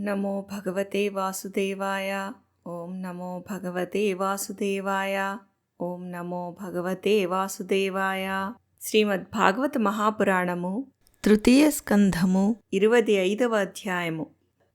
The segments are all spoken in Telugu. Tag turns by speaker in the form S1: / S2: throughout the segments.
S1: నమో భగవతే వాసుదేవాయ. ఓం నమో భగవతే వాసుదేవాయ. ఓం నమో భగవతే వాసుదేవాయ. శ్రీమద్ భాగవత మహాపురాణము తృతీయ స్కంధము 25వ అధ్యాయము.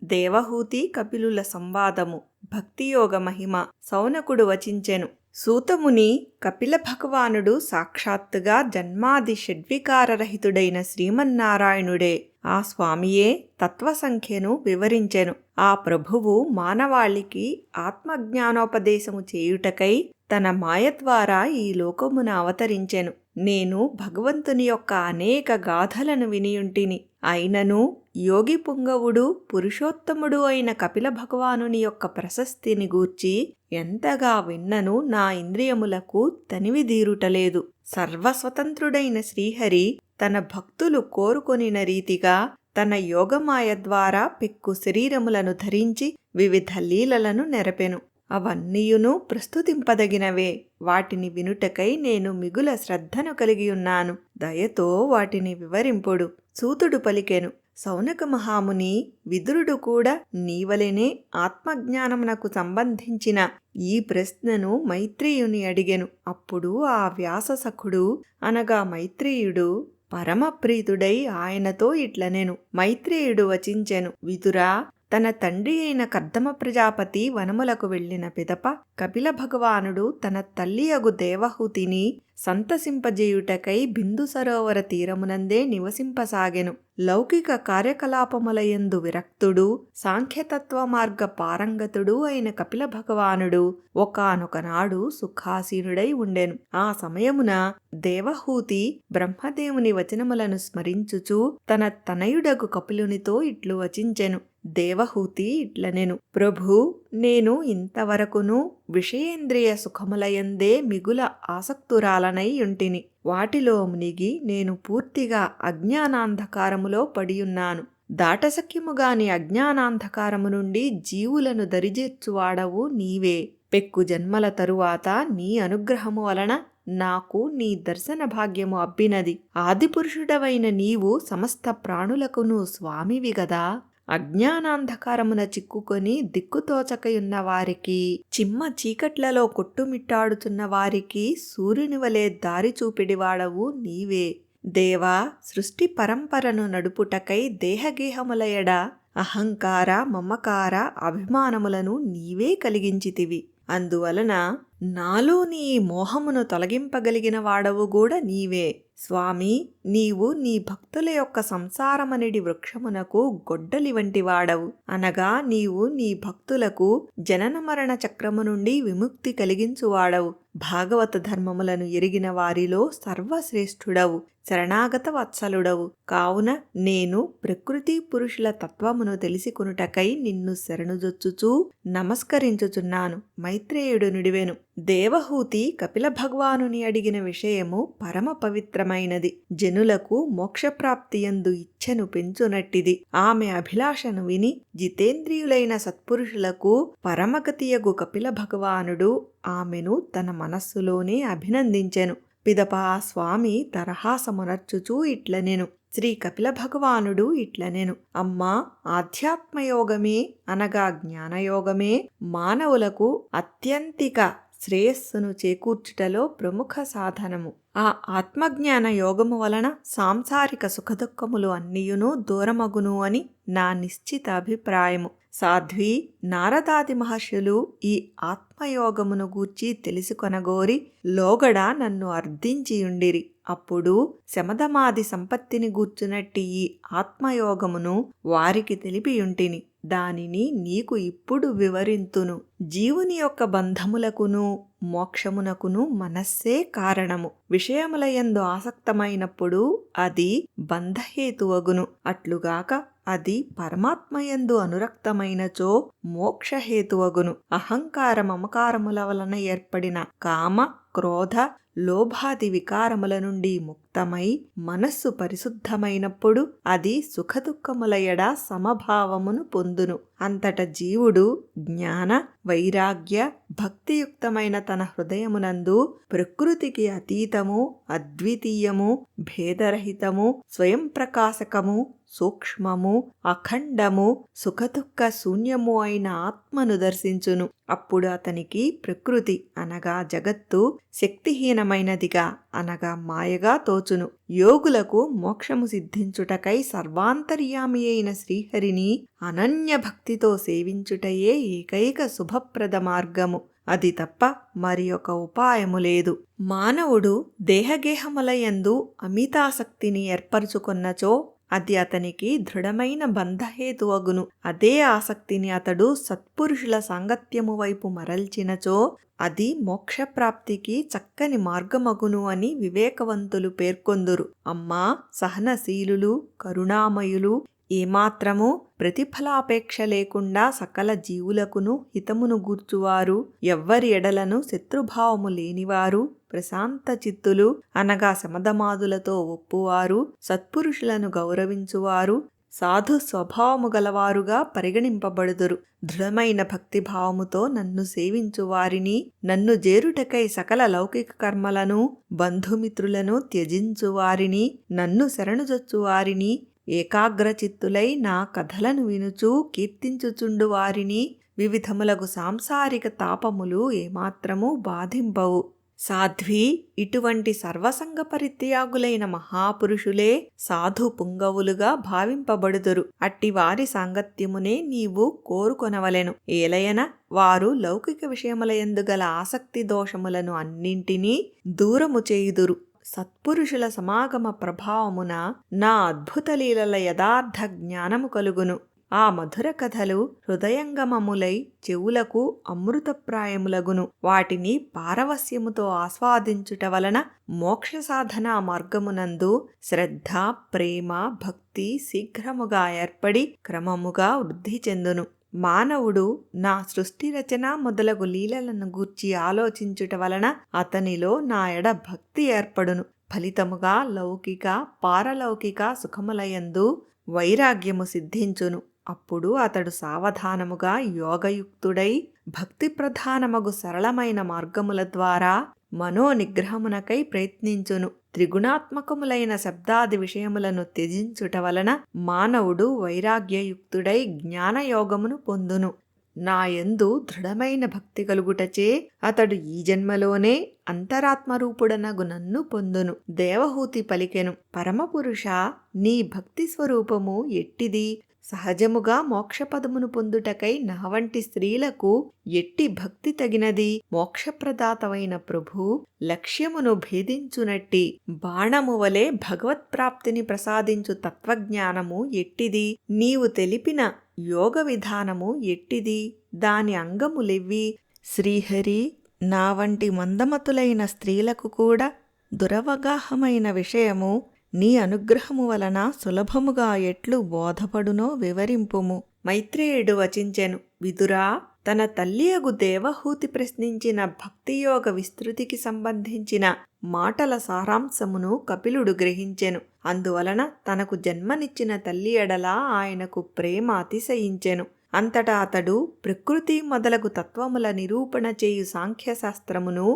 S1: దేవహూతి కపిలుల సంవాదము. భక్తియోగ మహిమ. సౌనకుడు వచించెను. సూతముని కపిల భగవానుడు సాక్షాత్తుగా జన్మాది షడ్వికారరహితుడైన శ్రీమన్నారాయణుడే. ఆ స్వామియే తత్వసంఖ్యను వివరించెను. ఆ ప్రభువు మానవాళికి ఆత్మజ్ఞానోపదేశము చేయుటకై తన మాయ ద్వారా ఈ లోకమున అవతరించెను. నేను భగవంతుని యొక్క అనేక గాథలను వినియుంటిని. అయినను యోగి పుంగవుడు పురుషోత్తముడు అయిన కపిల భగవానుని యొక్క ప్రశస్తిని గూర్చి ఎంతగా విన్నను నా ఇంద్రియములకు తనివిదీరుటలేదు. సర్వస్వతంత్రుడైన శ్రీహరి తన భక్తులు కోరుకొనిన రీతిగా తన యోగమాయ ద్వారా పెక్కు శరీరములను ధరించి వివిధ లీలలను నెరపెను. అవన్నీయును ప్రస్తుతింపదగినవే. వాటిని వినుటకై నేను మిగుల శ్రద్ధను కలిగియున్నాను. దయతో వాటిని వివరింపుడు. సూతుడు పలికెను. సౌనక మహాముని, విదురుడు కూడా నీవలెనే ఆత్మజ్ఞానమునకు సంబంధించిన ఈ ప్రశ్నను మైత్రేయుని అడిగెను. అప్పుడు ఆ వ్యాససఖుడు అనగా మైత్రేయుడు పరమప్రీతుడై ఆయనతో ఇట్లనెను. మైత్రేయుడు వచించెను. విదురా, తన తండ్రి అయిన కర్దమ ప్రజాపతి వనములకు వెళ్లిన పిదప కపిల భగవానుడు తన తల్లియగు దేవహూతిని సంతసింపజేయుటకై బిందు సరోవర తీరమునందే నివసింపసాగెను. లౌకిక కార్యకలాపములయందు విరక్తుడు, సాంఖ్యతత్వ మార్గ పారంగతుడు అయిన కపిల భగవానుడు ఒకానొకనాడు సుఖాసీనుడై ఉండెను. ఆ సమయమున దేవహూతి బ్రహ్మదేవుని వచనములను స్మరించుచు తన తనయుడగు కపిలునితో ఇట్లు వచించెను. దేవహూతి ఇట్లనెను. ప్రభూ, నేను ఇంతవరకును విషయేంద్రియ సుఖములయందే మిగుల ఆసక్తురాలనై యుంటిని. వాటిలో మునిగి నేను పూర్తిగా అజ్ఞానాంధకారములో పడియున్నాను. దాటసఖ్యముగాని అజ్ఞానాంధకారము నుండి జీవులను దరిజేర్చువాడవు నీవే. పెక్కు జన్మల తరువాత నీ అనుగ్రహము వలన నాకు నీ దర్శన భాగ్యము అబ్బినది. ఆదిపురుషుడవైన నీవు సమస్త ప్రాణులకును స్వామివి గదా. అజ్ఞానాంధకారమున చిక్కుకొని దిక్కుతోచకయున్న వారికి, చిమ్మ చీకట్లలో కొట్టుమిట్టాడుతున్న వారికి సూర్యుని వలె దారి చూపిడివాడవు నీవే. దేవా, సృష్టి పరంపరను నడుపుటకై దేహగేహములయడ అహంకార, మమకార, అభిమానములను నీవే కలిగించితివి. అందువలన నాలో నీ మోహమును తొలగింపగలిగిన వాడవు కూడా నీవే. స్వామి, నీవు నీ భక్తుల యొక్క సంసారమనిడి వృక్షమునకు గొడ్డలి వంటి వాడవు. అనగా నీవు నీ భక్తులకు జనన మరణ చక్రము నుండి విముక్తి కలిగించువాడవు. భాగవత ధర్మములను ఎరిగిన వారిలో సర్వశ్రేష్ఠుడవు, శరణాగత వత్సలుడవు. కావున నేను ప్రకృతి పురుషుల తత్వమును తెలిసికొనుటకై నిన్ను శరణుజొచ్చుచూ నమస్కరించుచున్నాను. మైత్రేయుడు నిడివెను. దేవహూతి కపిల భగవానుని అడిగిన విషయము పరమ పవిత్రమైనది. జనులకు మోక్షప్రాప్తియందు ఇచ్ఛను పెంచునట్టిది. ఆమె అభిలాషను విని జితేంద్రియులైన సత్పురుషులకు పరమగతియగు కపిల భగవానుడు ఆమెను తన మనస్సులోనే అభినందించెను. పిదపా స్వామి తరహాసమునర్చుచూ ఇట్లనెను. శ్రీ కపిల భగవానుడు ఇట్లనెను. అమ్మా, ఆధ్యాత్మయోగమే అనగా జ్ఞానయోగమే మానవులకు అత్యంతిక శ్రేయస్సును చేకూర్చుటలో ప్రముఖ సాధనము. ఆ ఆత్మజ్ఞాన యోగము వలన సాంసారిక సుఖదుఖములు అన్నియును దూరమగును అని నా నిశ్చిత అభిప్రాయము. సాధ్వి, నారదాది మహర్షులు ఈ ఆత్మయోగమును గూర్చి తెలుసుకొనగోరి లోగడ నన్ను అర్థించియుండిరి. అప్పుడు శమధమాది సంపత్తిని గూర్చునట్టి ఈ ఆత్మయోగమును వారికి తెలిపియుంటిని. దానిని నీకు ఇప్పుడు వివరింతును. జీవుని యొక్క బంధములకును మోక్షమునకును మనస్సే కారణము. విషయములయందు ఆసక్తమైనప్పుడు అది బంధహేతువగును. అట్లుగాక అది పరమాత్మయందు అనురక్తమైనచో మోక్షహేతువగును. అహంకార మమకారముల వలన ఏర్పడిన కామ క్రోధ లోభాది వికారముల నుండి ముక్తమై మనస్సు పరిశుద్ధమైనప్పుడు అది సుఖదుఖముల ఎడ సమభావమును పొందును. అంతట జీవుడు జ్ఞాన వైరాగ్య భక్తియుక్తమైన తన హృదయమునందు ప్రకృతికి అతీతము, అద్వితీయము, భేదరహితము, స్వయం ప్రకాశకము, సూక్ష్మము, అఖండము, సుఖదుఖ శూన్యము అయిన ఆత్మను దర్శించును. అప్పుడు అతనికి ప్రకృతి అనగా జగత్తు శక్తిహీనమైనదిగా అనగా మాయగా తోచును. యోగులకు మోక్షము సిద్ధించుటకై సర్వాంతర్యామి అయిన శ్రీహరిని అనన్య భక్తితో సేవించుటయే ఏకైక శుభప్రద మార్గము. అది తప్ప మరి ఒక ఉపాయము లేదు. మానవుడు దేహగేహములయందు అమితాసక్తిని ఏర్పరచుకొన్నచో అది అతనికి దృఢమైన బంధహేతువగును. అదే ఆసక్తిని అతడు సత్పురుషుల సాంగత్యము వైపు మరల్చినచో అది మోక్షప్రాప్తికి చక్కని మార్గమగును అని వివేకవంతులు పేర్కొందురు. అమ్మా, సహనశీలులు, కరుణామయులు, ఏమాత్రము ప్రతిఫలాపేక్ష లేకుండా సకల జీవులకును హితమును గూర్చువారు, ఎవ్వరి ఎడలను శత్రుభావము లేనివారు, ప్రశాంత చిత్తులు అనగా శమధమాదులతో ఒప్పువారు, సత్పురుషులను గౌరవించువారు, సాధు స్వభావము గలవారుగా పరిగణింపబడుదురు. దృఢమైన భక్తిభావముతో నన్ను సేవించువారిని, నన్ను జేరుటకై సకల లౌకిక కర్మలను, బంధుమిత్రులను త్యజించువారిని, నన్ను శరణుజొచ్చువారిని, ఏకాగ్రచిత్తులై నా కథలను వినుచూ కీర్తించుచుండు వారిని వివిధములగు సాంసారిక తాపములు ఏమాత్రము బాధింపవు. సాధ్వి, ఇటువంటి సర్వసంగ పరిత్యాగులైన మహాపురుషులే సాధు పుంగవులుగా భావింపబడుదురు. అట్టి వారి సాంగత్యమునే నీవు కోరుకొనవలెను. ఏలయన వారు లౌకిక విషయములయందు గల ఆసక్తి దోషములను అన్నింటినీ దూరము చేయుదురు. సత్పురుషుల సమాగమ ప్రభావమున నా అద్భుత లీలల యథార్థ జ్ఞానము కలుగును. ఆ మధుర కథలు హృదయంగమములై చెవులకు అమృతప్రాయములగును. వాటిని పారవస్యముతో ఆస్వాదించుట వలన మోక్ష సాధనా మార్గమునందు శ్రద్ధ, ప్రేమ, భక్తి శీఘ్రముగా ఏర్పడి క్రమముగా వృద్ధి చెందును. మానవుడు నా సృష్టి రచన మొదలగు లీలలను గూర్చి ఆలోచించుట వలన అతనిలో నా ఎడ భక్తి ఏర్పడును. ఫలితముగా లౌకిక, పారలౌకిక సుఖములయందు వైరాగ్యము సిద్ధించును. అప్పుడు అతడు సావధానముగా యోగయుక్తుడై భక్తి ప్రధానమగు సరళమైన మార్గముల ద్వారా మనోనిగ్రహమునకై ప్రయత్నించును. త్రిగుణాత్మకములైన శబ్దాది విషయములను త్యజించుట వలన మానవుడు వైరాగ్యయుక్తుడై జ్ఞానయోగమును పొందును. నా యందు దృఢమైన భక్తి కలుగుటచే అతడు ఈ జన్మలోనే అంతరాత్మరూపుడనగు నన్ను పొందును. దేవహూతి పలికెను, పరమపురుష, నీ భక్తి స్వరూపము ఎట్టిది? సహజముగా మోక్షపదమును పొందుటకై నా వంటి స్త్రీలకు ఎట్టి భక్తి తగినది? మోక్షప్రదాతవైన ప్రభు లక్ష్యమును భేదించునట్టి బాణము వలె భగవత్ప్రాప్తిని ప్రసాదించు తత్వజ్ఞానము ఎట్టిది? నీవు తెలిపిన యోగ విధానము ఎట్టిది? దాని అంగములెవ్వి? శ్రీహరి, నా వంటి మందమతులైన స్త్రీలకు కూడా దురవగాహమైన విషయము నీ అనుగ్రహము వలన సులభముగా ఎట్లు బోధపడునో వివరింపుము. మైత్రేయుడు వచించెను. విదురా, తన తల్లియగు దేవహూతి ప్రశ్నించిన భక్తియోగ విస్తృతికి సంబంధించిన మాటల సారాంశమును కపిలుడు గ్రహించెను. అందువలన తనకు జన్మనిచ్చిన తల్లి ఎడల ఆయనకు ప్రేమ అతిశయించెను. అంతటా అతడు ప్రకృతి మొదలగు తత్వముల నిరూపణ చేయు సాంఖ్యశాస్త్రమును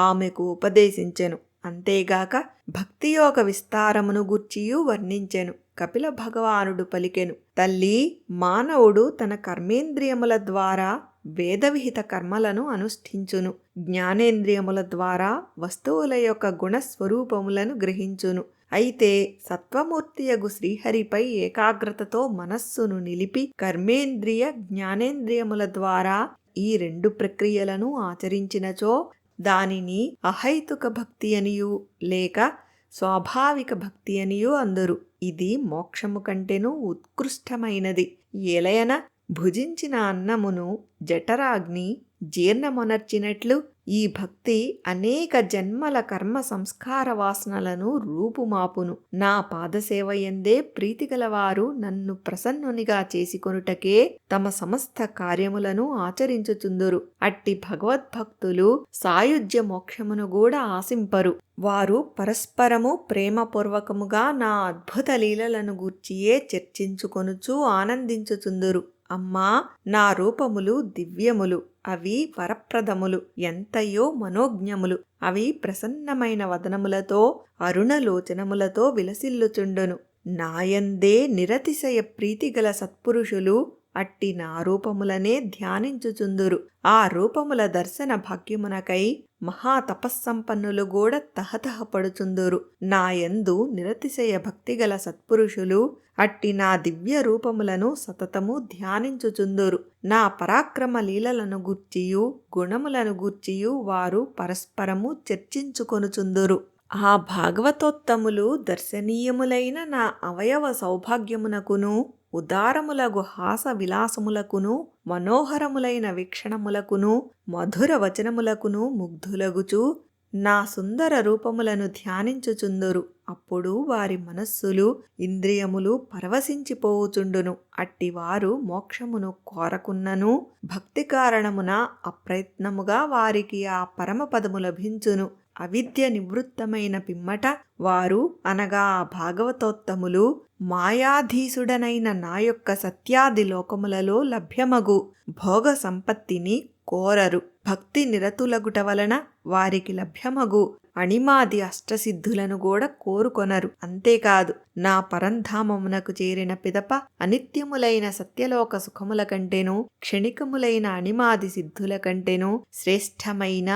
S1: ఆమెకు ఉపదేశించెను. అంతేగాక భక్తియోగ విస్తారమును గూర్చియూ వర్ణించెను. కపిల భగవానుడు పలికెను, తల్లి, మానవుడు తన కర్మేంద్రియముల ద్వారా వేదవిహిత కర్మలను అనుష్ఠించును. జ్ఞానేంద్రియముల ద్వారా వస్తువుల యొక్క గుణస్వరూపములను గ్రహించును. అయితే సత్వమూర్తియగు శ్రీహరిపై ఏకాగ్రతతో మనస్సును నిలిపి కర్మేంద్రియ, జ్ఞానేంద్రియముల ద్వారా ఈ రెండు ప్రక్రియలను ఆచరించినచో దానిని అహైతుక భక్తి అనియు లేక స్వాభావిక భక్తి అనియు అందరు. ఇది మోక్షము కంటేనూ ఉత్కృష్టమైనది. ఏలయన భుజించిన అన్నమును జఠరాగ్ని జీర్ణమొనర్చినట్లు ఈ భక్తి అనేక జన్మల కర్మ సంస్కార వాసనలను రూపుమాపును. నా పాదసేవ యందే ప్రీతిగలవారు నన్ను ప్రసన్నునిగా చేసుకొనుటకే తమ సమస్త కార్యములను ఆచరించుచుందురు. అట్టి భగవద్భక్తులు సాయుజ్య మోక్షమును కూడా ఆశింపరు. వారు పరస్పరము ప్రేమపూర్వకముగా నా అద్భుత లీలలను గూర్చియే చర్చించుకొనుచు ఆనందించుచుందురు. అమ్మా, నా రూపములు దివ్యములు, అవి వరప్రదములు, ఎంతయో మనోజ్ఞములు. అవి ప్రసన్నమైన వదనములతో అరుణలోచనములతో విలసిల్లుచుండును. నాయందే నిరతిశయ ప్రీతిగల సత్పురుషులు అట్టి నా రూపములనే ధ్యానించుచుందురు. ఆ రూపముల దర్శన భాగ్యమునకై మహాతపస్సంపన్నులు కూడా తహతహపడుచుందురు. నాయందు నిరతిశయ భక్తిగల సత్పురుషులు అట్టి నా దివ్య రూపములను సతతము ధ్యానించుచుందురు. నా పరాక్రమ లీలలను గూర్చియు గుణములను గూర్చియు వారు పరస్పరము చర్చించుకొనుచుందురు. ఆ భాగవతోత్తములు దర్శనీయములైన నా అవయవ సౌభాగ్యమునకును ఉదారములగు హాస విలాసములకును మనోహరములైన వీక్షణములకును మధుర వచనములకును ముగ్ధులగుచు నా సుందర రూపములను ధ్యానించుచుందురు. అప్పుడు వారి మనస్సులు ఇంద్రియములు పరవశించిపోవుచుండును. అట్టివారు మోక్షమును కోరకున్నను భక్తి కారణమున అప్రయత్నముగా వారికి ఆ పరమపదము లభించును. అవిద్య నివృత్తమైన పిమ్మట వారు అనగా ఆ భాగవతోత్తములు మాయాధీసుడనైన నా యొక్క సత్యాది లోకములలో లభ్యమగు భోగ సంపత్తిని కోరరు. భక్తి నిరతులగుట వలన వారికి లభ్యమగు అణిమాది అష్టసిద్ధులను కూడా కోరుకొనరు. అంతేకాదు, నా పరంధామమునకు చేరిన పిదప అనిత్యములైన సత్యలోక సుఖముల కంటేను క్షణికములైన అణిమాది సిద్ధుల కంటేను శ్రేష్టమైన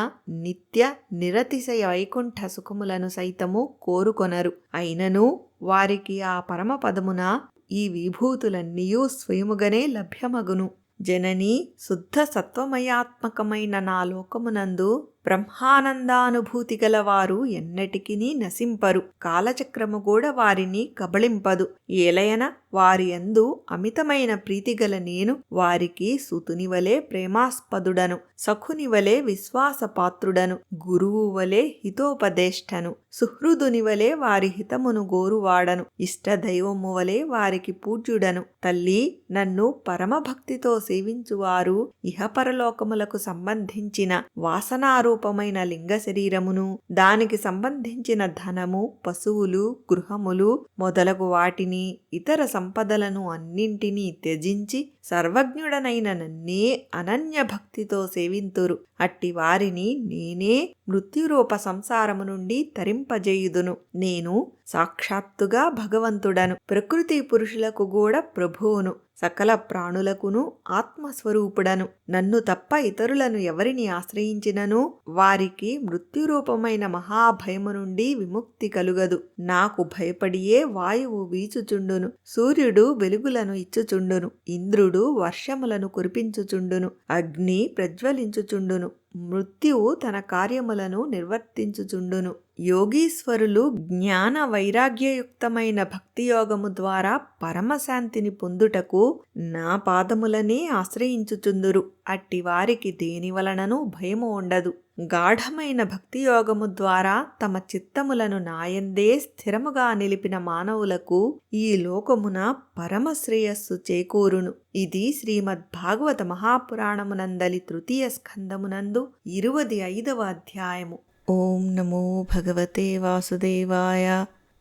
S1: నిత్య నిరతిశయ వైకుంఠ సుఖములను సైతము కోరుకొనరు. అయినను వారికి ఆ పరమపదమున ఈ విభూతులన్నీయూ స్వయముగనే లభ్యమగును. జనని శుద్ధ సత్వమయాత్మకమైన నా లోకమునందు బ్రహ్మానందానుభూతి గలవారు ఎన్నటికినీ నశింపరు. కాలచక్రము కూడా వారిని కబళింపదు. ఏలయన వారి యందు అమితమైన ప్రీతిగల నేను వారికి సుతునివలే ప్రేమాస్పదుడను, సఖునివలే విశ్వాసపాత్రుడను, గురువు వలె హితోపదేష్టను, సుహృదునివలే వారి హితమును గోరువాడను, ఇష్టదైవము వలె వారికి పూజ్యుడను. తల్లి, నన్ను పరమభక్తితో సేవించువారు ఇహపరలోకములకు సంబంధించిన వాసనారూపమైన లింగ శరీరమును, దానికి సంబంధించిన ధనము, పశువులు, గృహములు మొదలగు వాటిని, ఇతర సంపదలను అన్నింటినీ త్యజించి సర్వజ్ఞుడనైన నన్నే అనన్య భక్తితో సేవింతురు. అట్టి వారిని నేనే మృత్యురూప సంసారము నుండి తరింపజేయుదును. నేను సాక్షాత్తుగా భగవంతుడను, ప్రకృతి పురుషులకు కూడా ప్రభువును, సకల ప్రాణులకును ఆత్మస్వరూపుడను. నన్ను తప్ప ఇతరులను ఎవరిని ఆశ్రయించినను వారికి మృత్యురూపమైన మహాభయము నుండి విముక్తి కలుగదు. నాకు భయపడియే వాయువు వీచుచుండును, సూర్యుడు వెలుగులను ఇచ్చుచుండును, ఇంద్రుడు వర్షములను కురిపించుచుండును, అగ్ని ప్రజ్వలించుచుండును, మృత్యువు తన కార్యములను నిర్వర్తించుచుండును. యోగీశ్వరులు జ్ఞాన వైరాగ్యయుక్తమైన భక్తియోగము ద్వారా పరమశాంతిని పొందుటకు నా పాదములనే ఆశ్రయించుచుందురు. అట్టి వారికి దేని వలనను భయము ఉండదు. గాఢమైన భక్తియోగము ద్వారా తమ చిత్తములను నాయందే స్థిరముగా నిలిపిన మానవులకు ఈ లోకమున పరమశ్రేయస్సు చేకూరును. ఇది శ్రీమద్భాగవత మహాపురాణమునందలి తృతీయ స్కందమునందు 25వ అధ్యాయము. ఓం నమో భగవతే వాసుదేవాయ.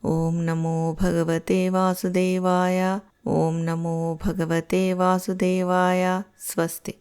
S1: ఓం నమో భగవతే వాసుదేవాయ. ఓం నమో భగవతే వాసుదేవాయ. స్వస్తి.